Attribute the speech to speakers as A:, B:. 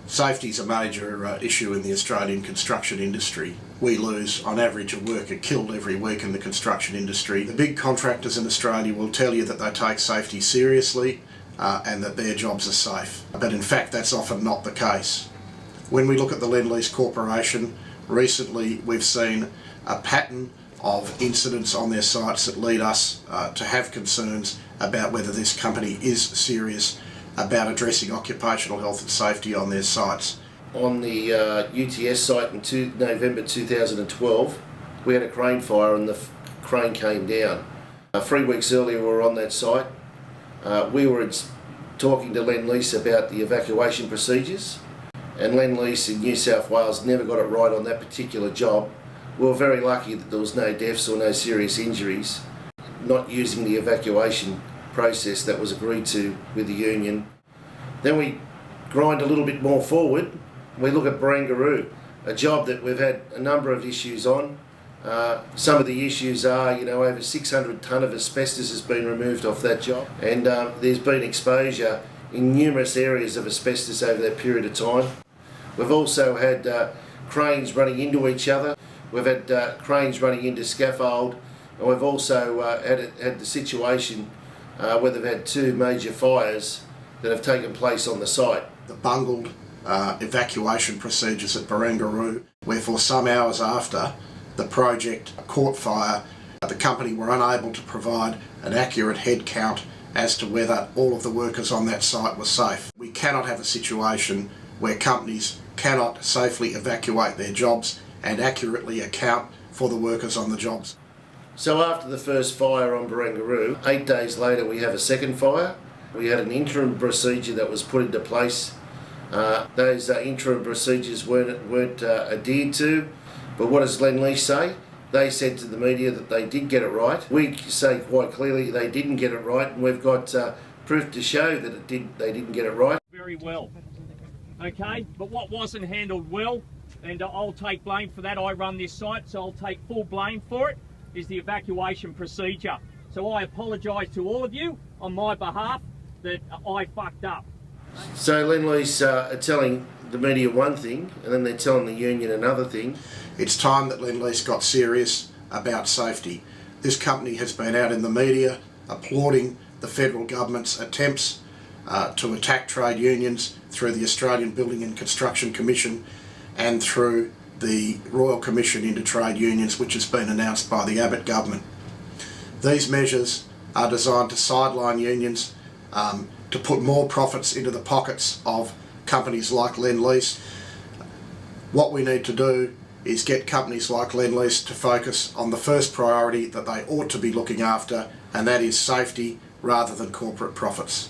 A: Safety is a major issue in the Australian construction industry. We lose, on average, a worker killed every week in the construction industry. The big contractors in Australia will tell you that they take safety seriously and that their jobs are safe. But in fact, that's often not the case. When we look at the Lend-Lease Corporation, recently we've seen a pattern of incidents on their sites that lead us to have concerns about whether this company is serious about addressing occupational health and safety on their sites.
B: On the UTS site in November 2012, we had a crane fire and the crane came down. 3 weeks earlier we were on that site. We were talking to Lend-Lease about the evacuation procedures, and Lend-Lease in New South Wales never got it right on that particular job. We were very lucky that there was no deaths or no serious injuries, not using the evacuation process that was agreed to with the union. Then we grind a little bit more forward. We look at Barangaroo, a job that we've had a number of issues on. Some of the issues are, over 600 tonne of asbestos has been removed off that job, and there's been exposure in numerous areas of asbestos over that period of time. We've also had cranes running into each other. We've had cranes running into scaffold, and we've also had the situation where they've had 2 major fires that have taken place on the site.
A: The bungled evacuation procedures at Barangaroo, where for some hours after the project caught fire, the company were unable to provide an accurate head count as to whether all of the workers on that site were safe. We cannot have a situation where companies cannot safely evacuate their jobs and accurately account for the workers on the jobs.
B: So after the first fire on Barangaroo, 8 days later we have a second fire. We had an interim procedure that was put into place. Those interim procedures weren't adhered to, but what does Lend-Lease say? They said to the media that they did get it right. We say quite clearly they didn't get it right, and we've got proof to show that they didn't get it right.
C: Very well, okay, but what wasn't handled well, and I'll take blame for that, I run this site, so I'll take full blame for it, is the evacuation procedure. So I apologise to all of you on my behalf that I fucked up.
B: So Lend-Lease are telling the media one thing, and then they're telling the union another thing.
A: It's time that Lend-Lease got serious about safety. This company has been out in the media applauding the federal government's attempts to attack trade unions through the Australian Building and Construction Commission and through the Royal Commission into Trade Unions, which has been announced by the Abbott government. These measures are designed to sideline unions, to put more profits into the pockets of companies like Lend-Lease. What we need to do is get companies like Lend-Lease to focus on the first priority that they ought to be looking after, and that is safety rather than corporate profits.